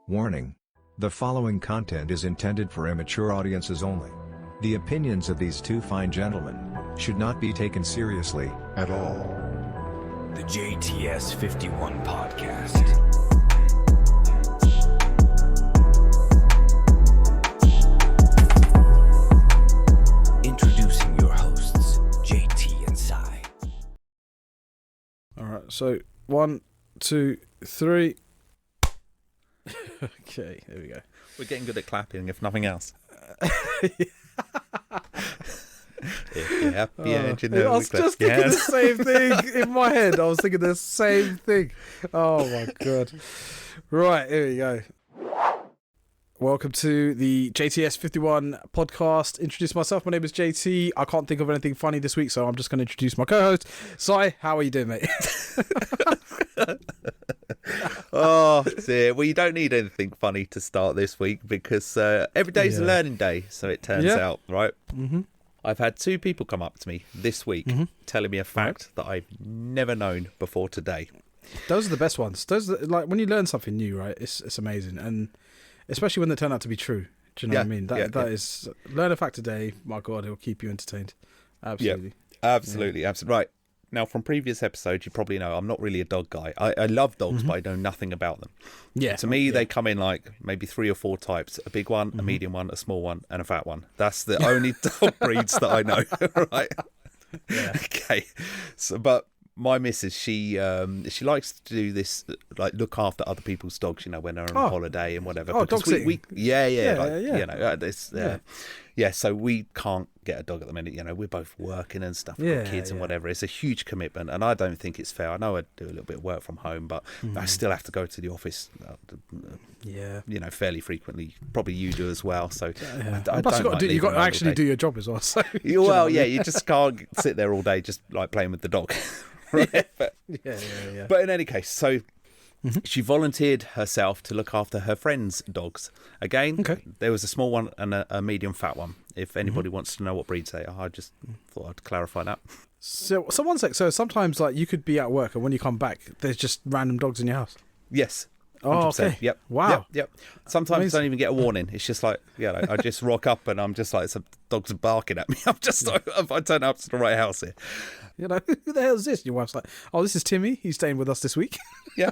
Warning. The following content is intended for immature audiences only. The opinions of these two fine gentlemen should not be taken seriously at all. The JTS 51 podcast. Introducing your hosts, JT and Sai. All right, so 1, 2, 3. Okay, there we go. We're getting good at clapping, if nothing else. If you're happy and you know I was just thinking the same thing in my head. I was thinking the same thing. Oh my god. Right, here we go. Welcome to the JTS 51 podcast. Introduce myself. My name is JT. I can't think of anything funny this week, so I'm just going to introduce my co-host. Sai, how are you doing, mate? Oh dear. Well, you don't need anything funny to start this week because every day's a learning day, so it turns out, right? Mm-hmm. I've had two people come up to me this week telling me a fact that I've never known before today. Those are the best ones. Those are, like, when you learn something new, right? It's amazing, and especially when they turn out to be true. Do you know what I mean? That is, learn a fact today. My God, it'll keep you entertained. Absolutely. Yeah, absolutely. Right. Now, from previous episodes, you probably know I'm not really a dog guy. I love dogs, but I know nothing about them. Yeah. To me, they come in like maybe 3 or 4 types: a big one, a medium one, a small one, and a fat one. That's the only dog breeds that I know. Right? Yeah. Okay. So, but my missus, she likes to do this, like look after other people's dogs, you know, when they're on holiday and whatever. Oh, dog sitting. So we can't get a dog at the minute. You know, we're both working and stuff, got kids and whatever. It's a huge commitment, and I don't think it's fair. I know I do a little bit of work from home, but I still have to go to the office. You know, fairly frequently. Probably you do as well. So you've got to actually do your job as well. So you just can't sit there all day just like playing with the dog. Right? But in any case, so she volunteered herself to look after her friends' dogs. Again, there was a small one and a medium fat one. If anybody wants to know what breeds they are, I just thought I'd clarify that. So one sec. So sometimes, like, you could be at work and when you come back, there's just random dogs in your house. Yes. 100%. Oh, okay. Yep. Wow. Yep. Sometimes I don't even get a warning. It's just like, I just rock up and I'm just like, some dogs are barking at me. I'm just like, if I turn up to the right house here. You know, who the hell is this? Your wife's like, oh, this is Timmy. He's staying with us this week. Yeah.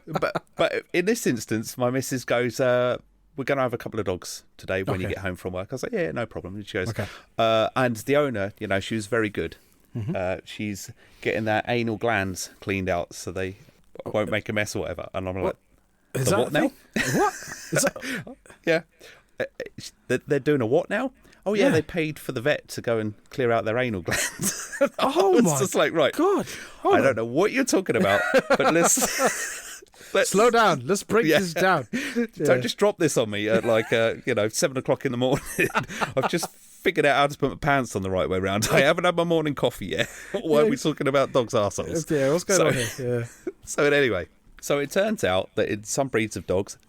But in this instance, my missus goes, we're going to have a couple of dogs today when you get home from work. I was like, yeah, no problem. And she goes, and the owner, you know, she was very good. She's getting their anal glands cleaned out so they won't make a mess or whatever. And I'm like, is that what now? What? Is that... Yeah. They're doing a what now? Oh, yeah, they paid for the vet to go and clear out their anal glands. Oh, my just like, right. God. I don't know what you're talking about, but let's slow down. Let's break this down. Don't just drop this on me at like, 7 o'clock in the morning. I've just figured out how to put my pants on the right way around. I haven't had my morning coffee yet. Why are we talking about dogs' arseholes? Yeah, what's going on here? Yeah. So anyway, it turns out that in some breeds of dogs,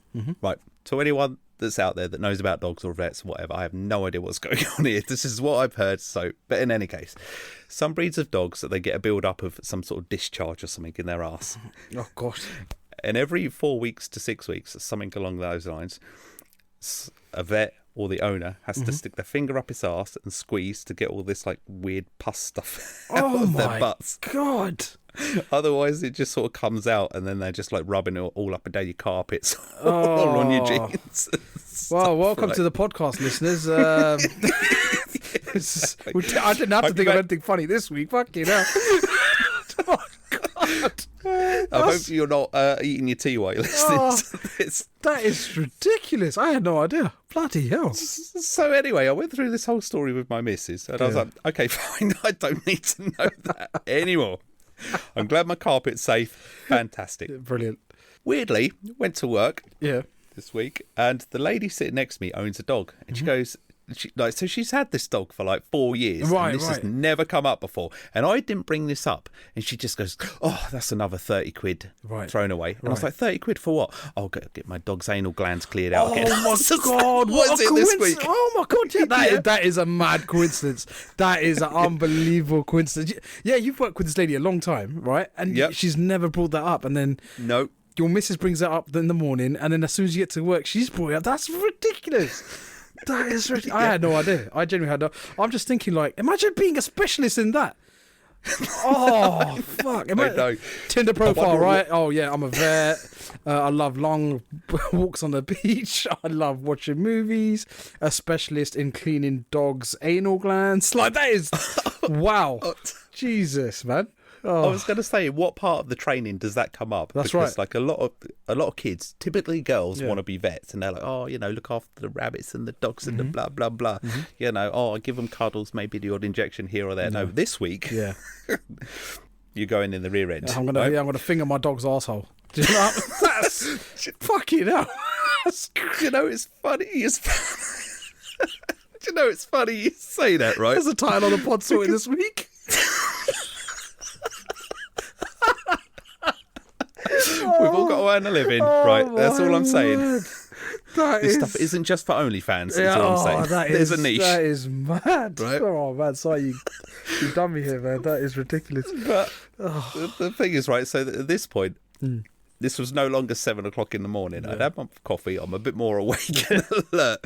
right, to anyone that's out there that knows about dogs or vets or whatever, I have no idea what's going on here. This is what I've heard. But in any case, some breeds of dogs that they get a build up of some sort of discharge or something in their arse. Oh God! And every 4 weeks to 6 weeks, something along those lines, a vet or the owner has to stick their finger up his arse and squeeze to get all this like weird pus stuff out of their butts. God! Otherwise, it just sort of comes out, and then they're just like rubbing it all up and down your carpets, all on your jeans. Well, welcome to the podcast, listeners. I didn't have to think of anything funny this week. Fuck you know. Oh God! I hope you're not eating your tea while you're listening to this. That is ridiculous. I had no idea. Bloody hell. So anyway, I went through this whole story with my missus, and I was like, okay, fine. I don't need to know that anymore. I'm glad my carpet's safe. Fantastic. Brilliant. Weirdly, went to work this week, and the lady sitting next to me owns a dog, and she goes, so she's had this dog for like 4 years, and this has never come up before, and I didn't bring this up, and she just goes, oh, that's another 30 quid thrown away. And I was like, 30 quid for what? I'll get my dog's anal glands cleared out again. Oh my God, what a coincidence. This week? Oh my God, that is a mad coincidence. That is an unbelievable coincidence. Yeah, you've worked with this lady a long time, right? And she's never brought that up, and then no. your missus brings it up in the morning, and then as soon as you get to work, she's brought it up. That's ridiculous. That is ridiculous. I had no idea. I genuinely had no. I'm just thinking, like, imagine being a specialist in that. Oh fuck! Tinder profile, right? Oh yeah, I'm a vet. I love long walks on the beach. I love watching movies. A specialist in cleaning dogs' anal glands. Like, that is wow. Jesus, man. Oh. I was going to say, what part of the training does that come up? That's because, right. like, a lot of kids, typically girls, want to be vets, and they're like, oh, look after the rabbits and the dogs and the blah blah blah. I give them cuddles, maybe the odd injection here or there. No, this week, you're going in the rear end. I'm gonna finger my dog's asshole. Do you know that's fucking hell. It's funny. Do you know it's funny you say that, right? There's a title on the pod sorted this week. We've all got to earn a living, right? That's all I'm saying. Word. This stuff isn't just for OnlyFans. That's all I'm saying. There's a niche. That is mad. Right? Oh man, sorry, you've done me here, man. That is ridiculous. But the thing is, right, so at this point, this was no longer 7 o'clock in the morning. I'd had my coffee. I'm a bit more awake and alert.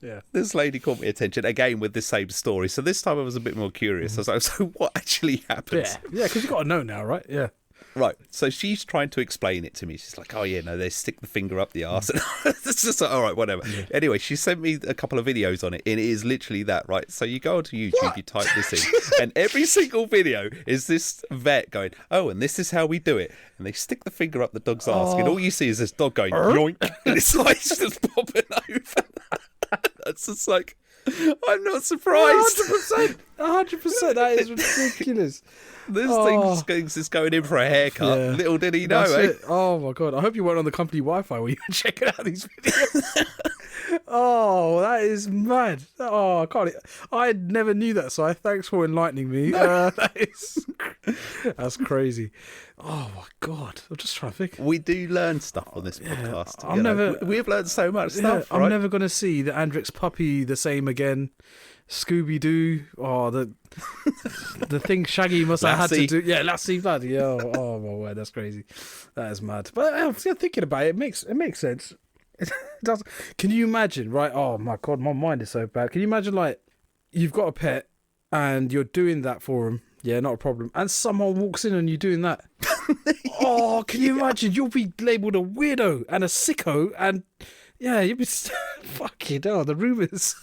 Yeah. This lady caught my attention again with the same story. So this time I was a bit more curious. I was like, so what actually happens? Yeah, because you've got to know now, right? Yeah. Right, so she's trying to explain it to me. She's like, oh yeah, no, they stick the finger up the arse. And it's just like, all right, whatever. Yeah. Anyway, she sent me a couple of videos on it, and it is literally that, right? So you go onto YouTube, you type this in, and every single video is this vet going, oh, and this is how we do it. And they stick the finger up the dog's arse, and all you see is this dog going, yoink, and it's like it's just popping over. That's just like, I'm not surprised. 100%. That is ridiculous. This thing's just going in for a haircut. Yeah. Little did he know, eh? Oh my god! I hope you weren't on the company Wi-Fi when you were checking out these videos. Oh, that is mad. Oh, I can't. I never knew that, so thanks for enlightening me. That's crazy. Oh my god! I'm just trying to think. We do learn stuff on this podcast. We've learned so much stuff. I'm never going to see the Andrix puppy the same again. Scooby Doo. Oh, the thing Shaggy must have had to do. Yeah, Lassie, bloody. Oh my word, that's crazy. That is mad. But thinking about it, it makes sense. It does. Can you imagine? Right. Oh my god, my mind is so bad. Can you imagine, like, you've got a pet and you're doing that for him? Yeah, not a problem. And someone walks in and you're doing that. Oh, can you imagine? You'll be labelled a weirdo and a sicko, and yeah, you'll be fucking hell. The rumours.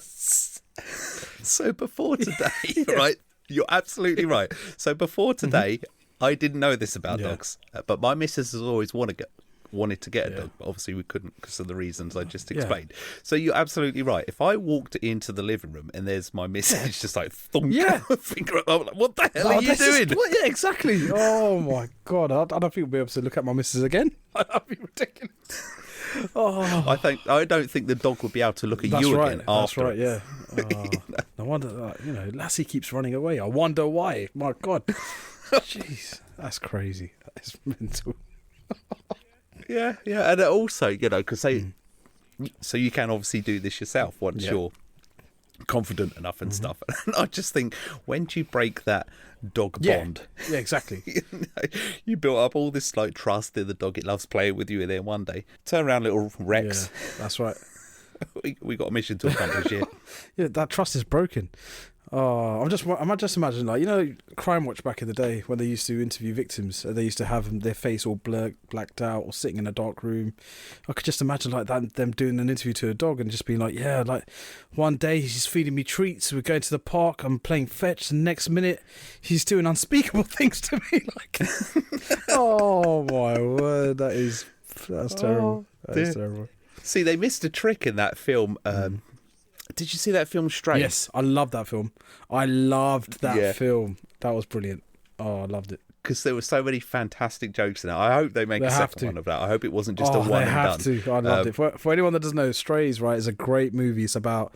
So before today, right? You're absolutely right. So before today, I didn't know this about dogs, but my missus has always wanted to get a dog, but obviously we couldn't because of the reasons I just explained. So you're absolutely right. If I walked into the living room and there's my missus just like thunk, finger up, I'm like, what the hell are you doing? Yeah, exactly. Oh my god, I don't think we'll be able to look at my missus again. That'd be ridiculous. Oh, I don't think the dog would be able to look at you again after. That's right. Yeah. No wonder Lassie keeps running away. I wonder why. My god. Jeez, that's crazy. That is mental. Yeah, and also, because so you can obviously do this yourself once you're confident enough and stuff. And I just think, when do you break that dog bond? Yeah, exactly. You built up all this like trust in the dog. It loves playing with you, and then one day turn around, little Rex. Yeah, that's right. we got a mission to accomplish here. Yeah, that trust is broken. Oh, I'm just imagining, like, Crime Watch back in the day when they used to interview victims. They used to have their face all blacked out or sitting in a dark room. I could just imagine like that, them doing an interview to a dog and just being like, yeah, like one day he's feeding me treats. We're going to the park. I'm playing fetch. And next minute he's doing unspeakable things to me. Like, oh my word, that's terrible. That is terrible. See, they missed a trick in that film. Did you see that film Strain? Yes, I loved that film. I loved that film. That was brilliant. Oh, I loved it. Because there were so many fantastic jokes in it. I hope they make a second one of that. I hope it wasn't just a one and done. They have to. I loved it. For anyone that doesn't know, Strays, right, is a great movie. It's about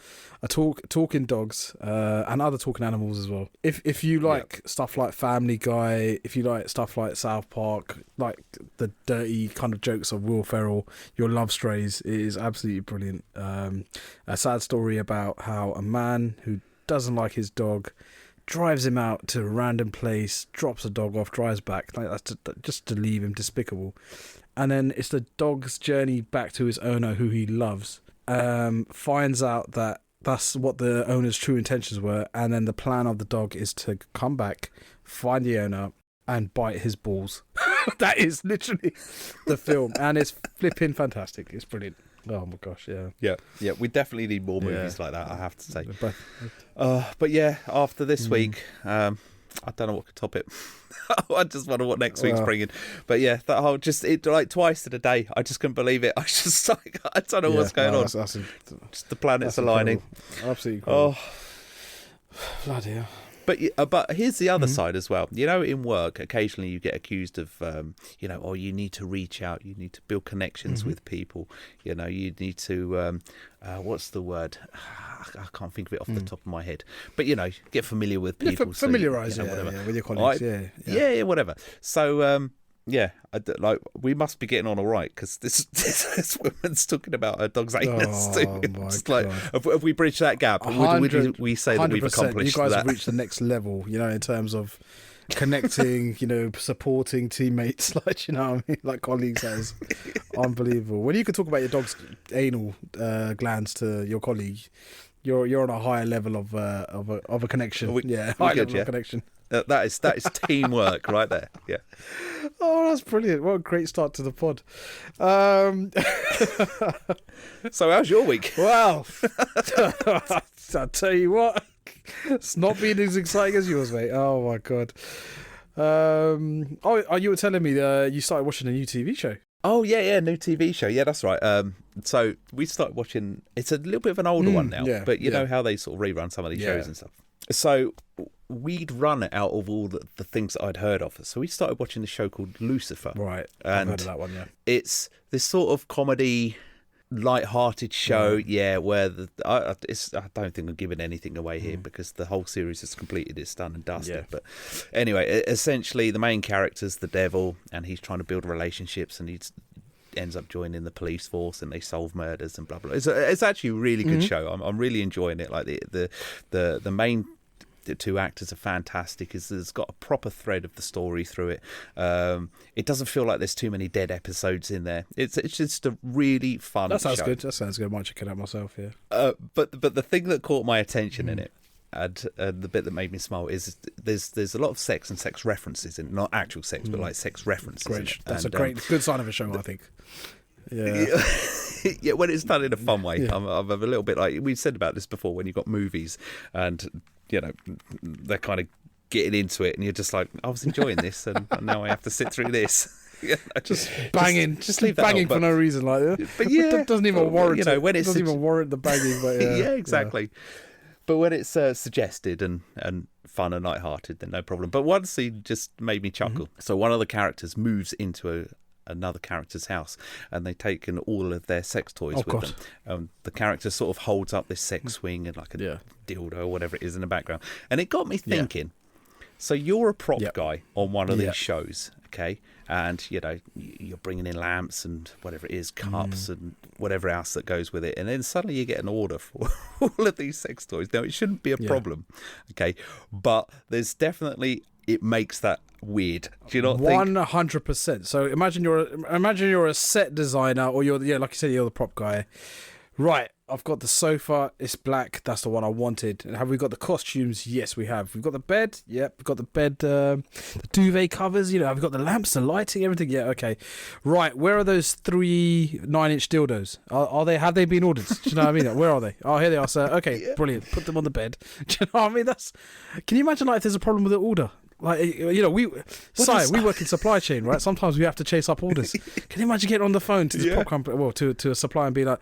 talking dogs and other talking animals as well. If you like stuff like Family Guy, if you like stuff like South Park, like the dirty kind of jokes of Will Ferrell, you'll love Strays. It is absolutely brilliant. A sad story about how a man who doesn't like his dog drives him out to a random place, drops a dog off, drives back, like that's just to leave him despicable. and then it's the dog's journey back to his owner, who he loves. Finds out that that's what the owner's true intentions were, and then the plan of the dog is to come back, find the owner, and bite his balls. That is literally the film, and it's flipping fantastic. It's brilliant. Oh my gosh, yeah. We definitely need more movies like that, I have to say. But yeah, after this week, I don't know what could top it. I just wonder what next week's bringing. But yeah, that whole like twice in a day, I just couldn't believe it. I was just like, I don't know what's going on. Just the planets aligning. Incredible. Absolutely incredible. Bloody hell. But here's the other side as well. You know, in work, occasionally you get accused of, you need to reach out, you need to build connections with people. You know, you need to, what's the word? I can't think of it off the top of my head. But, you know, get familiar with people. Familiarise with your colleagues. Yeah, whatever. So, we must be getting on all right, because this woman's talking about her dog's anus too. It's like, have we bridged that gap? Would we say that we've accomplished that? You guys have reached the next level, you know, in terms of connecting, you know, supporting teammates, like, you know what I mean, like colleagues. As unbelievable. When you can talk about your dog's anal glands to your colleague, you're on a higher level of a connection. High level of connection. That is teamwork right there. Yeah. Oh, that's brilliant. What a great start to the pod. So how's your week? Well, I'll tell you what, it's not been as exciting as yours, mate. Oh my God. You were telling me you started watching a new TV show. Oh yeah, new TV show. Yeah, that's right. So we started watching. It's a little bit of an older one now, but you know how they sort of rerun some of these shows and stuff. So we'd run out of all the things that I'd heard of. So we started watching this show called Lucifer. Right, and I've heard of that one. Yeah, it's this sort of comedy, light-hearted show. Where I don't think I'm giving anything away here because the whole series is completed. It's done and dusted. Yeah. But anyway, essentially the main character's the devil, and he's trying to build relationships, and he's ends up joining the police force, and they solve murders and blah blah. It's actually a really good show. I'm really enjoying it. Like the main two actors are fantastic. It's got a proper thread of the story through it. It doesn't feel like there's too many dead episodes in there. It's just a really fun. That sounds show. Good. That sounds good. I might check it out myself. Yeah. But the thing that caught my attention in it, and the bit that made me smile, is there's a lot of sex and sex references in, not actual sex, but like sex references. Great. That's a good sign of a show, I think. Yeah. Yeah, when it's done in a fun way. I'm a little bit like, we've said about this before, when you've got movies and, you know, they're kind of getting into it and you're just like, I was enjoying this and now I have to sit through this. Just banging for no reason, like that. But yeah, it doesn't even warrant. You know, when it doesn't even warrant the banging. But yeah, exactly. But when it's suggested and fun and light-hearted, then no problem. But one scene just made me chuckle. So one of the characters moves into another character's house, and they've taken all of their sex toys with them. The character sort of holds up this sex swing and like a dildo or whatever it is in the background. And it got me thinking, so you're a prop guy on one of these shows, okay? And, you know, you're bringing in lamps and whatever it is, cups and whatever else that goes with it. And then suddenly you get an order for all of these sex toys. Now, it shouldn't be a problem, okay? But there's definitely, it makes that weird. Do you not think? 100%. So imagine you're a set designer, or you're like you said, you're the prop guy. Right, I've got the sofa, it's black, that's the one I wanted. And have we got the costumes? Yes, we have. We've got the bed, yep, we've got the bed, the duvet covers, you know, have we got the lamps, the lighting, everything? Yeah, okay. Right, where are those 3 9-inch dildos? Have they been ordered? Do you know what I mean? Where are they? Oh, here they are, sir. Okay, brilliant. Put them on the bed. Do you know what I mean? Can you imagine, like, if there's a problem with the order? Like, you know, we work in supply chain, right? Sometimes we have to chase up orders. Can you imagine getting on the phone to this prop company, well, to a supplier and be like,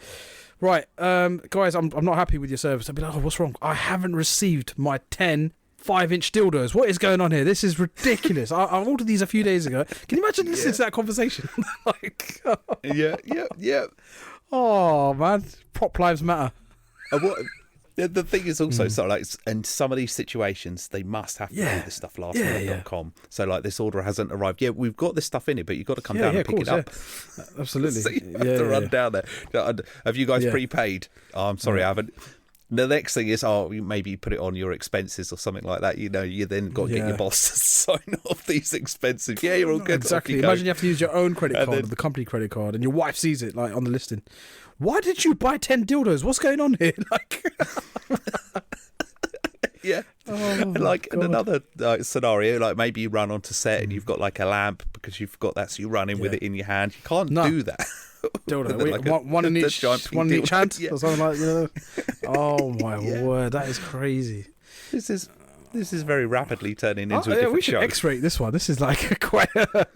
right, guys, I'm not happy with your service. I'd be like, oh, what's wrong? I haven't received my 10 5-inch dildos. What is going on here? This is ridiculous. I ordered these a few days ago. Can you imagine listening to that conversation? Like, yeah. Oh, man. Prop lives matter. The thing is also, so like, in some of these situations, they must have to do this stuff lastminute.com. So like, this order hasn't arrived. Yeah, we've got this stuff in it, but you've got to come down and pick it up. Absolutely. So you have to run down there. Have you guys prepaid? Oh, I'm sorry, I haven't. The next thing is, maybe you put it on your expenses or something like that. You know, you then got to get your boss to sign off these expenses. Yeah, you're all good. Exactly. Imagine you have to use your own credit card or the company credit card, and your wife sees it like on the listing. Why did you buy 10 dildos? What's going on here? Like, yeah. In another scenario, like maybe you run onto set and you've got like a lamp because you've got that, so you run in with it in your hand. You can't do that. Dildo, one in each hand, or something like that. Oh my word, that is crazy. This is very rapidly turning into a different we should show. X-rate this one. This is like quite a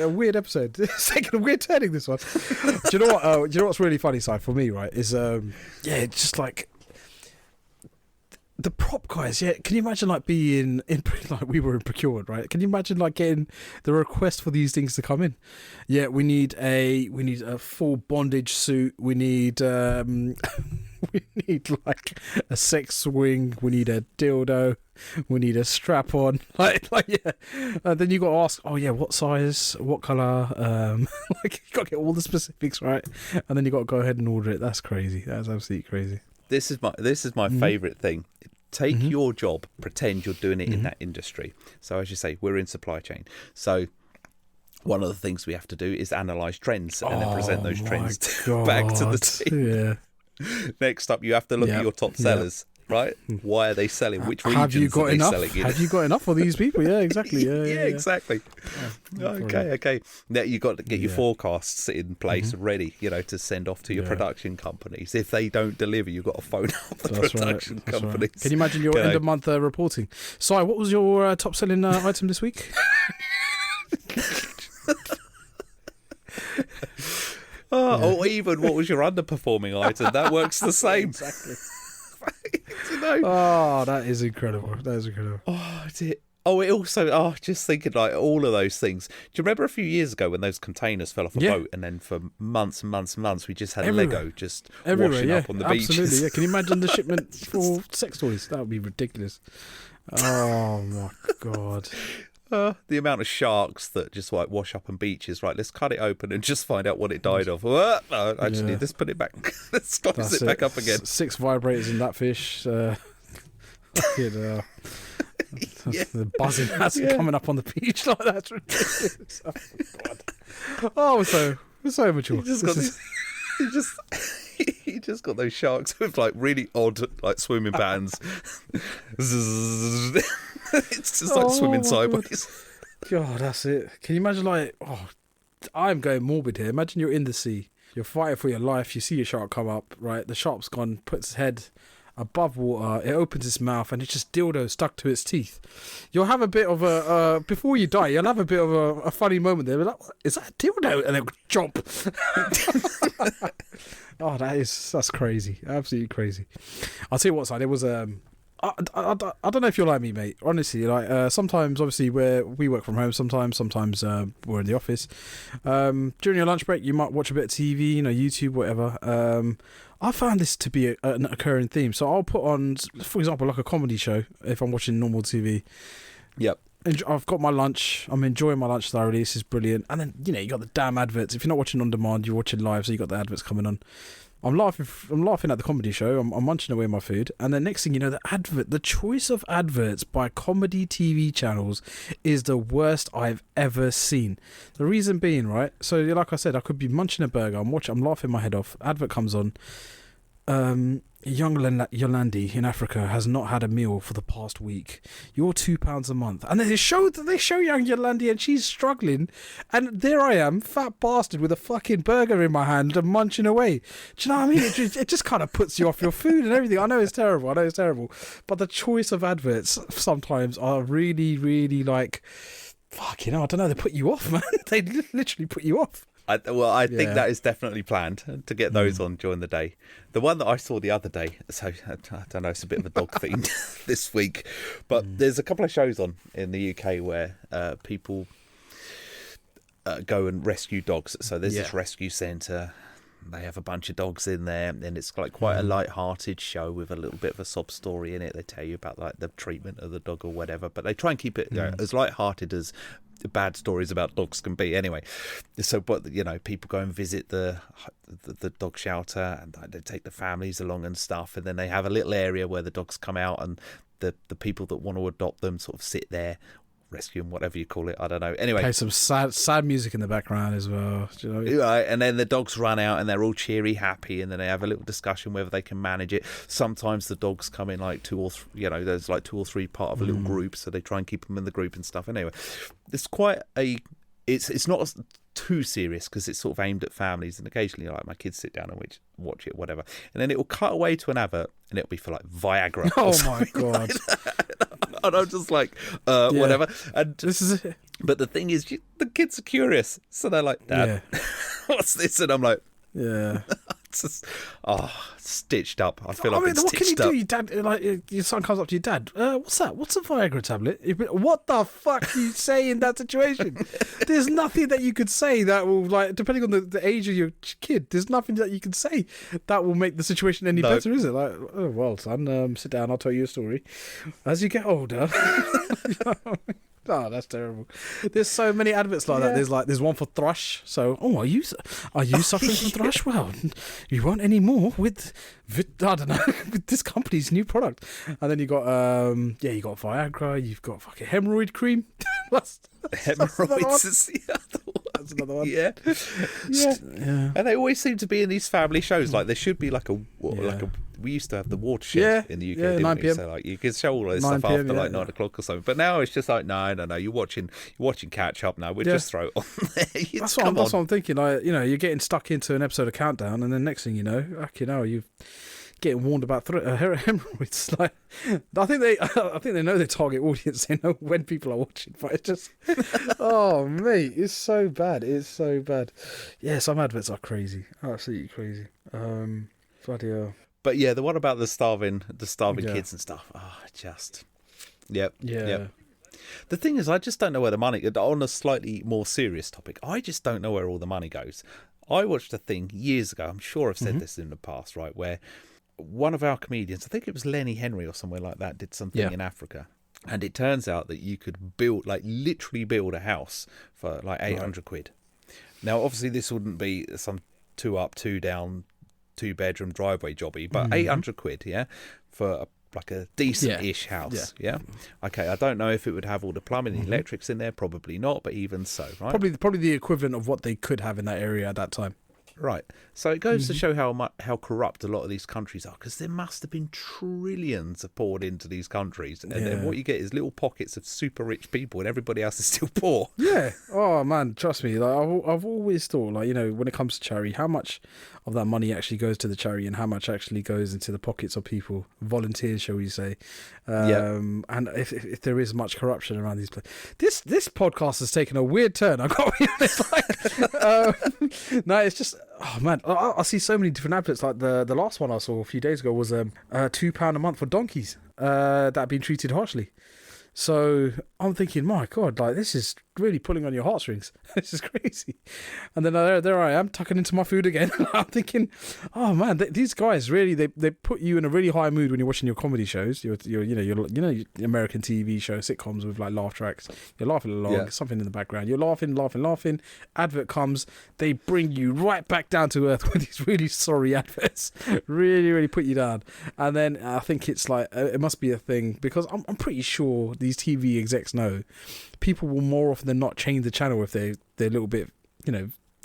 weird episode. It's taking a weird turning, this one. Do you know what? Do you know what's really funny, Si, for me, right? Is it's just like the prop guys. Yeah, can you imagine like being in like we were in procurement, right? Can you imagine like getting the request for these things to come in? Yeah, we need a full bondage suit. We need we need like a sex swing. We need a dildo. We need a strap on. Like yeah. Then you got to ask, oh yeah, what size, what color? Like you got to get all the specifics right, and then you got to go ahead and order it. That's crazy. That's absolutely crazy. This is my favourite thing. Take your job, pretend you're doing it in that industry. So as you say, we're in supply chain. So one of the things we have to do is analyse trends and then present those trends back to the team. Yeah. Next up, you have to look at your top sellers. Right? Why are they selling? Which regions are they selling in? Have you got enough for these people? Yeah, exactly. Yeah, exactly. Okay. Now you got to get your forecasts in place ready, to send off to your production companies. If they don't deliver, you've got to phone up the production companies. Right. Can you imagine your end of month reporting? Si, what was your top selling item this week? Or even what was your underperforming item? That works the same. Exactly. Oh, that is incredible. It also, just thinking like all of those things. Do you remember a few years ago when those containers fell off a boat, and then for months and months and months we just had Lego just washing up on the beaches? Absolutely, yeah. Can you imagine the shipment for sex toys? That would be ridiculous. Oh my God. The amount of sharks that just like wash up on beaches. Right, let's cut it open and just find out what it died of. Actually, let's put it back. Let's close it back up again. 6 vibrators in that fish. The buzzing acid coming up on the beach like that's ridiculous. Oh, God. We're so mature. You just got those sharks with like really odd like swimming patterns. It's just like swimming sideways. God, that's it. Can you imagine I'm going morbid here. Imagine you're in the sea. You're fighting for your life. You see a shark come up, right? The shark's gone, puts its head above water. It opens its mouth and it's just dildo stuck to its teeth. You'll have a bit of before you die, you'll have a bit of a funny moment there. Like, is that a dildo? And then jump. Oh, that's crazy. Absolutely crazy. I'll tell you what, son. It was I don't know if you're like me, mate. Honestly, sometimes obviously we work from home. Sometimes we're in the office. During your lunch break, you might watch a bit of TV, YouTube, whatever. I found this to be an occurring theme. So I'll put on, for example, like a comedy show if I'm watching normal TV. Yep. I've got my lunch. I'm enjoying my lunch thoroughly. This is brilliant. And then you got the damn adverts. If you're not watching on demand, you're watching live, so you got the adverts coming on. I'm laughing at the comedy show. I'm munching away my food, and the next thing you know, the choice of adverts by comedy TV channels is the worst I've ever seen. The reason being, right? So, like I said, I could be munching a burger. I'm laughing my head off. Advert comes on. Young Yolandi in Africa has not had a meal for the past week. You're £2 a month, and they show young Yolandi, and she's struggling, and there I am, fat bastard with a fucking burger in my hand and munching away. Do you know what I mean? It just kind of puts you off your food and everything. I know it's terrible, but the choice of adverts sometimes are really, really like, fucking hell, I don't know. They put you off, man. They literally put you off. I think that is definitely planned to get those on during the day. The one that I saw the other day, so I don't know, it's a bit of a dog theme this week, but there's a couple of shows on in the UK where people go and rescue dogs. So there's this rescue centre, They have a bunch of dogs in there, and it's like quite a light-hearted show with a little bit of a sob story in it. They tell you about like the treatment of the dog or whatever, but they try and keep it as light-hearted as bad stories about dogs can be. Anyway, so but people go and visit the dog shelter, and they take the families along and stuff, and then they have a little area where the dogs come out, and the people that want to adopt them sort of sit there. Rescue them, whatever you call it, I don't know. Anyway, play some sad music in the background as well. Do you know? Right, and then the dogs run out and they're all cheery, happy, and then they have a little discussion whether they can manage it. Sometimes the dogs come in like there's like 2 or 3 part of a little group, so they try and keep them in the group and stuff. Anyway, it's quite it's not too serious because it's sort of aimed at families, and occasionally like my kids sit down and watch it, whatever, and then it will cut away to an advert and it'll be for like Viagra. Oh my god. And I'm just like, whatever. And this is it. But the thing is, the kids are curious, so they're like, Dad, what's this? And I'm like, it's just, stitched up. I feel like it's what can you stitched up. do? Your dad, like your son comes up to your dad. What's that? What's a Viagra tablet? What the fuck do you say in that situation? There's nothing that you could say that will, like, depending on the age of your kid, there's nothing that you can say that will make the situation any better, is it? Like, oh well, son, sit down. I'll tell you a story. As you get older. Oh, that's terrible. There's so many adverts like that. There's one for thrush. So, are you suffering from thrush? Well, you won't anymore with I don't know, with this company's new product. And then you got you got Viagra. You've got fucking hemorrhoid cream. Hemorrhoids is the other one. That's another one. Yeah. And they always seem to be in these family shows. Like there should be like a we used to have the watershed in the UK, didn't 9 we? PM. So like you could show all this stuff after like 9 o'clock or something. But now it's just like no, you're watching catch up now. We'll just throw it on there. That's what I'm thinking. Like, you're getting stuck into an episode of Countdown, and then next thing you know, you're getting warned about hemorrhoids. Like, I think they know their target audience. They know when people are watching, but it's just, oh mate, it's so bad. It's so bad. Yeah, some adverts are crazy, absolutely crazy. Bloody hell. But yeah, the one about the starving kids and stuff. Yep. The thing is, I just don't know where the money. On a slightly more serious topic, I just don't know where all the money goes. I watched a thing years ago. I'm sure I've said this in the past, right? Where one of our comedians, I think it was Lenny Henry or somewhere like that, did something in Africa, and it turns out that you could literally build a house for like 800 quid. Now, obviously, this wouldn't be some 2 up, 2 down, 2-bedroom driveway jobby, but 800 quid, for like a decent-ish house, Okay, I don't know if it would have all the plumbing and electrics in there, probably not, but even so, right? Probably the equivalent of what they could have in that area at that time. Right. So it goes to show how corrupt a lot of these countries are, because there must have been trillions poured into these countries, and then what you get is little pockets of super rich people, and everybody else is still poor. Yeah. Oh man, trust me. Like I've always thought, like, when it comes to charity, how much of that money actually goes to the charity, and how much actually goes into the pockets of people, volunteers, shall we say? And if there is much corruption around these places, this podcast has taken a weird turn. I've got to be honest. Like, no, it's just. Oh man, I see so many different adverts. Like the last one I saw a few days ago was £2 a month for donkeys that have been treated harshly. So I'm thinking, my God, like this is really pulling on your heartstrings. This is crazy. And then there I am tucking into my food again. I'm thinking, oh man, these guys really they put you in a really high mood when you're watching your comedy shows. Your American TV show sitcoms with like laugh tracks. You're laughing along, something in the background. You're laughing. Advert comes, they bring you right back down to earth with these really sorry adverts. Really, really put you down. And then I think it's like it must be a thing, because I'm pretty sure these TV execs know people will more often than not change the channel if they're a little bit,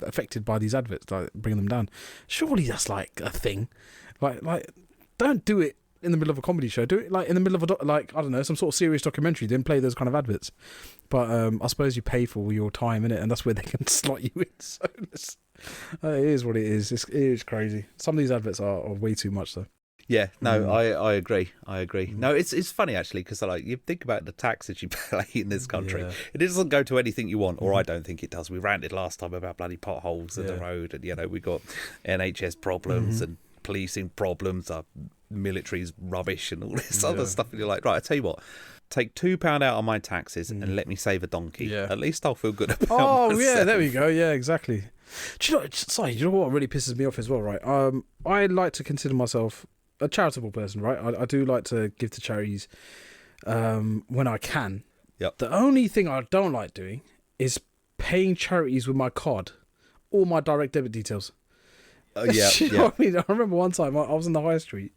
affected by these adverts, like bringing them down. Surely that's like a thing. Like don't do it in the middle of a comedy show. Do it like in the middle of I don't know, some sort of serious documentary. Then play those kind of adverts. But I suppose you pay for your time in it, and that's where they can slot you in. So it is what it is. It is crazy. Some of these adverts are way too much though. Yeah, no, I agree. No, it's funny actually, because like you think about the taxes you pay in this country, it doesn't go to anything you want, or I don't think it does. We ranted last time about bloody potholes in the road, and we got NHS problems and policing problems, our military's rubbish and all this other stuff. And you're like, right, I tell you what, take £2 out of my taxes and let me save a donkey. At least I'll feel good about myself. Yeah, there we go. Yeah, exactly. Do you know what really pisses me off as well, right? I like to consider myself a charitable person, right? I do like to give to charities when I can. Yep. The only thing I don't like doing is paying charities with my card, all my direct debit details. Yeah, You know what I mean? I remember one time I was in the high street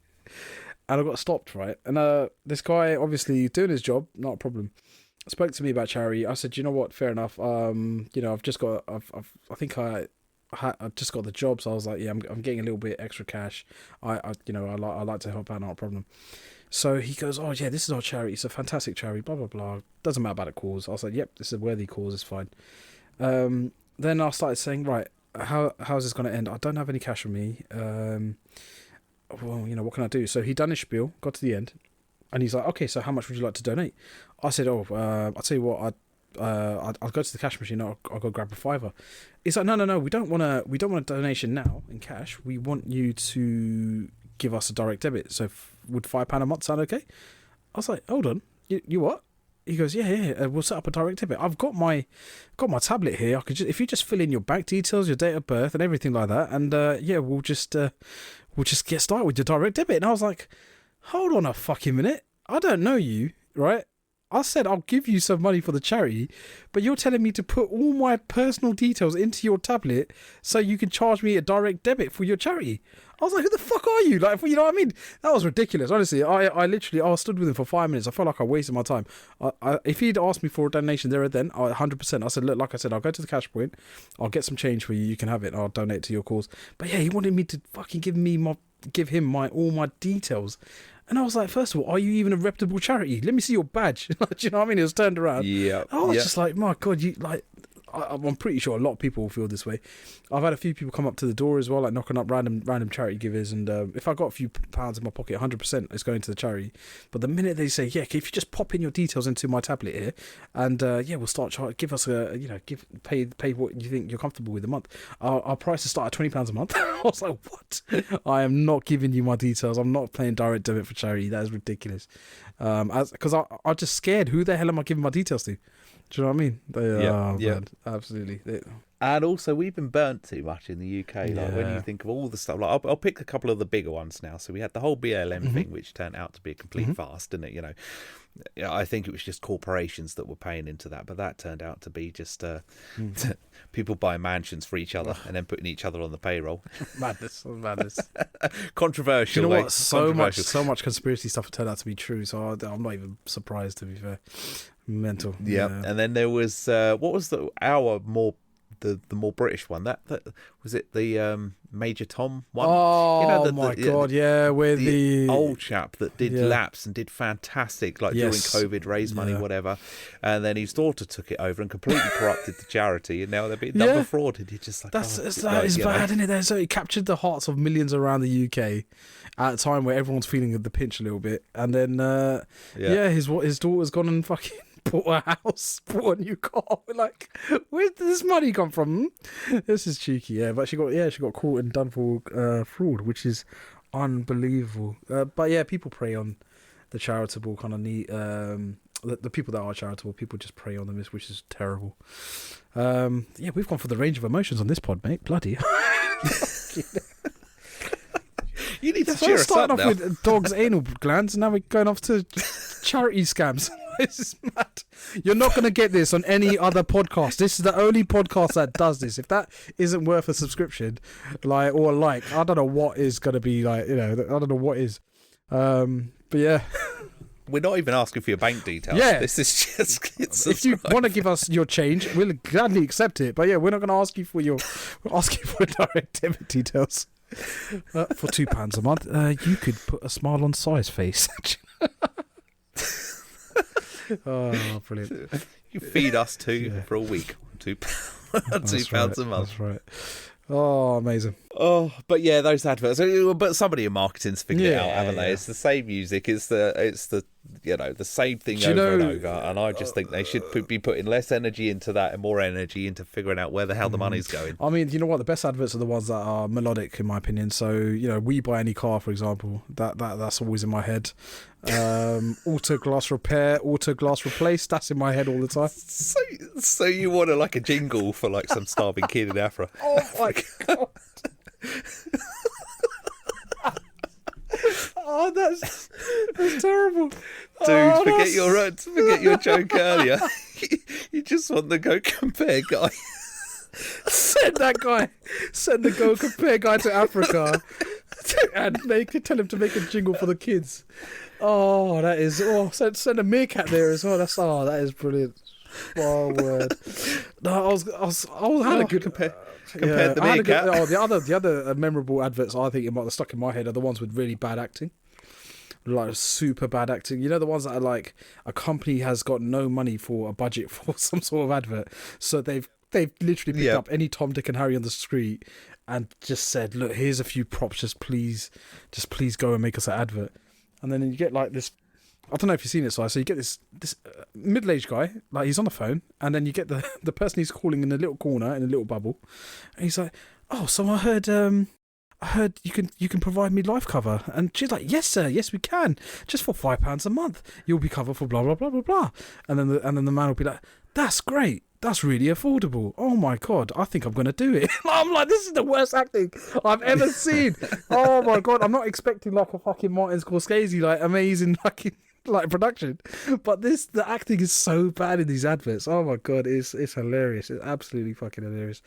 and I got stopped, right? And this guy, obviously doing his job, not a problem, spoke to me about charity. I said, you know what? Fair enough. I've just got, I just got the job, so I was like, yeah, I'm getting a little bit extra cash. I like to help out, not a problem. So he goes, oh yeah, this is our charity. It's a fantastic charity. Blah blah blah. Doesn't matter about the cause. I was like, yep, this is a worthy cause. It's fine. Then I started saying, right, how's this going to end? I don't have any cash on me. Well, what can I do? So he done his spiel, got to the end, and he's like, okay, so how much would you like to donate? I said, I'll tell you what, I'll go to the cash machine. I'll go grab a $5. He's like, no, we don't want a donation now in cash. We want you to give us a direct debit. So would £5 a month sound okay? I was like, hold on, you what? He goes, yeah, we'll set up a direct debit. I've got my tablet here. I could if you just fill in your bank details, your date of birth, and everything like that, and we'll just get started with your direct debit. And I was like, hold on a fucking minute. I don't know you, right? I said I'll give you some money for the charity, but you're telling me to put all my personal details into your tablet so you can charge me a direct debit for your charity. I was like, who the fuck are you? Like, you know what I mean? That was ridiculous. Honestly, I stood with him for 5 minutes. I felt like I wasted my time. If he'd asked me for a donation there and then, 100%. I said, look, like I said, I'll go to the cash point. I'll get some change for you. You can have it. I'll donate to your cause. But yeah, he wanted me to fucking give him all my details. And I was like, first of all, are you even a reputable charity? Let me see your badge. Do you know what I mean? It was turned around. Yeah. I was just like, my God, I'm pretty sure a lot of people will feel this way. I've had a few people come up to the door as well, like knocking up random charity givers. And if I got a few pounds in my pocket, 100% it's going to the charity. But the minute they say, yeah, if you just pop in your details into my tablet here, and we'll start give us pay what you think you're comfortable with a month. Our prices start at £20 a month. I was like, what? I am not giving you my details. I'm not paying direct debit for charity. That is ridiculous. Because I'm just scared. Who the hell am I giving my details to? Do you know what I mean? Man, absolutely. And also, we've been burnt too much in the UK. Like when you think of all the stuff, like I'll pick a couple of the bigger ones now. So we had the whole BLM thing, which turned out to be a complete farce, didn't it? I think it was just corporations that were paying into that, but that turned out to be just people buying mansions for each other and then putting each other on the payroll. Madness. Controversial. You know what? So much conspiracy stuff turned out to be true. So I'm not even surprised, to be fair. Mental. Yeah. And then there was what was the more British one? That was it. The Major Tom one. Oh my God! Yeah, with the old chap that did laps and did fantastic, like during COVID, raised money, whatever. And then his daughter took it over and completely corrupted the charity, and now they're being double frauded. You're just like, that is bad, isn't it? So it captured the hearts of millions around the UK at a time where everyone's feeling the pinch a little bit, and then his daughter's gone and fucking bought a house, bought a new car. We're like, where did this money come from? This is cheeky, but she got caught and done for fraud, which is unbelievable. But yeah, people prey on the charitable kind of need. The people that are charitable, people just prey on them, which is terrible. We've gone for the range of emotions on this pod, mate. Bloody. You need to cheer us up now. Starting off with dogs' anal glands, and now we're going off to charity scams. This is mad. You're not going to get this on any other podcast. This is the only podcast that does this. If that isn't worth a subscription, I don't know what is going to be I don't know what is. But yeah. We're not even asking for your bank details. Yeah. This is just... If you want to give us your change, we'll gladly accept it. But yeah, we're not going to ask you for direct debit details. For £2 a month, you could put a smile on Si's face. Oh, brilliant! You feed us for a week, £2 a month. That's right. Oh, amazing. Oh, but yeah, those adverts. But somebody in marketing's figured it out, haven't they? It's the same music. It's the the same thing over and over. And I just think they should be putting less energy into that and more energy into figuring out where the hell the money's going. I mean, you know what? The best adverts are the ones that are melodic, in my opinion. So, We Buy Any Car, for example. That's always in my head. auto glass repair, auto glass replace. That's in my head all the time. So you want a jingle for like some starving kid in Africa? Oh my god! Oh, that's terrible, dude. Forget your joke earlier. You just want the Go Compare guy. Send the Go Compare guy to Africa, and tell him to make a jingle for the kids. Oh, that is. Oh, send a meerkat there as well. That is brilliant. Oh word. No, I had a good compared the meerkat. The other memorable adverts I think it might have stuck in my head are the ones with really bad acting. Like super bad acting. You know, the ones that are like a company has got no money for a budget for some sort of advert, so they've literally picked up any Tom, Dick and Harry on the street and just said, look, here's a few props, just please go and make us an advert. And then you get like this, I don't know if you've seen it, so you get this middle-aged guy, like he's on the phone, and then you get the person he's calling in a little corner, in a little bubble, and he's like, oh, so I heard you can provide me life cover. And she's like, yes sir, yes we can, just for £5 a month you'll be covered for blah blah blah blah blah. And then the man will be like, that's great, that's really affordable. Oh my god, I think I'm gonna do it. I'm like, this is the worst acting I've ever seen. Oh my god, I'm not expecting like a fucking Martin Scorsese like amazing fucking like production, but the acting is so bad in these adverts. Oh my god, it's hilarious. It's absolutely fucking hilarious.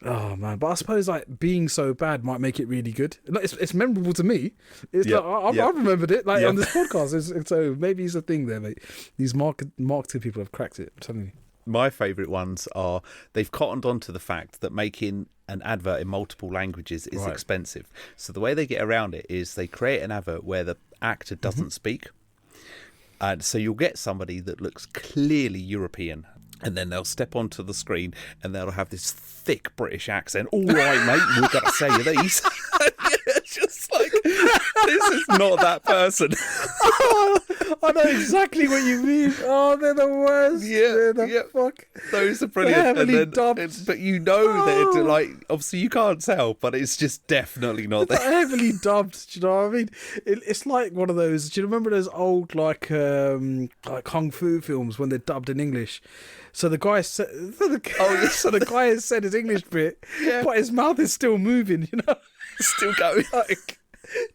Oh man, but I suppose like being so bad might make it really good. Like, it's memorable to me. It's like I remembered it like on this podcast. So maybe it's a thing there, mate. These marketing people have cracked it. I'm telling you. My favourite ones are they've cottoned on to the fact that making an advert in multiple languages is expensive. So the way they get around it is they create an advert where the actor doesn't speak. And so you'll get somebody that looks clearly European, and then they'll step onto the screen and they'll have this thick British accent. All right, mate, we've got to say you these. It's just like, this is not that person. Oh, I know exactly what you mean. Oh, they're the worst. Fuck. Those are brilliant. They're heavily dubbed. But you know they're like, obviously you can't tell, but it's just definitely not they're heavily dubbed. Do you know what I mean? It's like one of those. Do you remember those old like kung fu films when they're dubbed in English? So the guy said, so the guy has said his English bit, but his mouth is still moving. You know, still going. Like,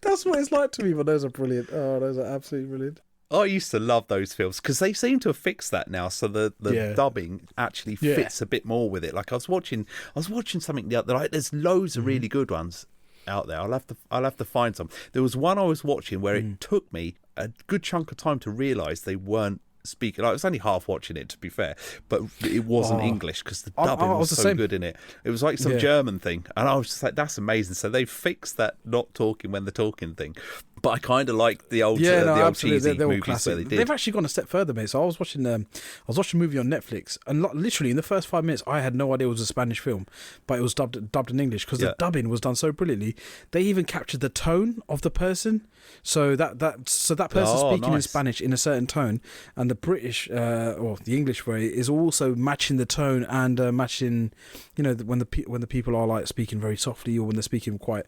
that's what it's like to me. But those are brilliant. Oh, those are absolutely brilliant. I used to love those films because they seem to have fixed that now, so the dubbing actually fits a bit more with it. Like I was watching something the other night. There's loads of really good ones out there. I'll have to find some. There was one I was watching where it took me a good chunk of time to realise they weren't speaking. Like, I was only half watching it, to be fair, but it wasn't English because the dubbing was so good in it. It was like some German thing, and I was just like, that's amazing. So they fixed that not talking when they're talking thing. But I kind of like the old cheesy movies where they did. They've actually gone a step further, mate. So I was watching a movie on Netflix, and literally in the first 5 minutes, I had no idea it was a Spanish film, but it was dubbed in English because the dubbing was done so brilliantly. They even captured the tone of the person, so that person speaking in Spanish in a certain tone, and the British or the English way is also matching the tone and matching, you know, when the people are like speaking very softly or when they're speaking quite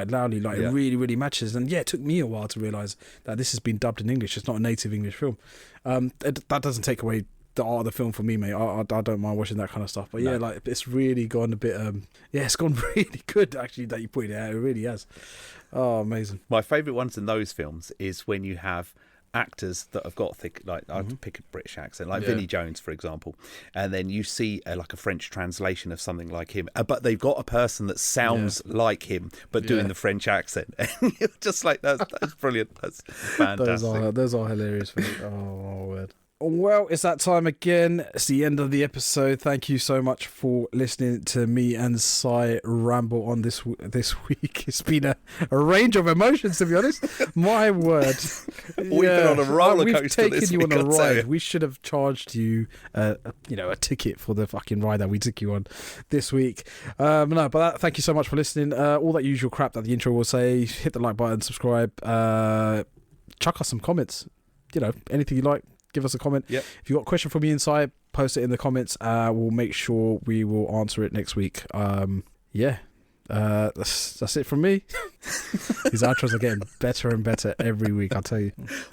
loudly, like it really, really matches. And it took me a while to realise that this has been dubbed in English. It's not a native English film. That doesn't take away the art of the film for me, mate. I don't mind watching that kind of stuff. But like it's really gone a bit. It's gone really good actually. That you pointed it out, it really has. Oh, amazing. My favourite ones in those films is when you have actors that have got thick, like I'd pick a British accent, like Vinnie Jones, for example, and then you see like a French translation of something like him, but they've got a person that sounds like him, but doing the French accent, and you're just like, that's brilliant. That's fantastic. Those are hilarious. Oh, word. Well, it's that time again. It's the end of the episode. Thank you so much for listening to me and Sai ramble on this week. It's been a range of emotions, to be honest. My word. We've been on a roller coaster. We've taken you on a ride. We should have charged you, a ticket for the fucking ride that we took you on this week. Thank you so much for listening. All that usual crap that the intro will say. Hit the like button, subscribe, chuck us some comments. You know, anything you like. Give us a comment. Yep. If you've got a question for me inside, post it in the comments. We'll make sure we will answer it next week. That's it from me. These outros are getting better and better every week, I'll tell you.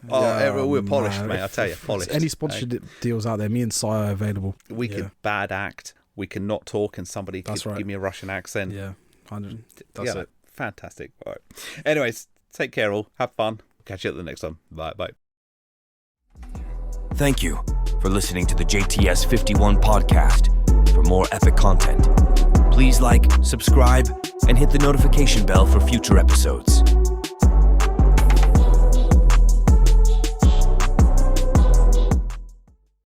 We're polished, mate. I tell you, polished. Any sponsorship deals out there, me and Si are available. We can bad act. We can not talk, and somebody could give me a Russian accent. Yeah, 100. That's it. Fantastic. All right. Anyways, take care, all. Have fun. Catch you at the next one. Bye. Thank you for listening to the JTS 51 podcast. For more epic content, please like, subscribe, and hit the notification bell for future episodes.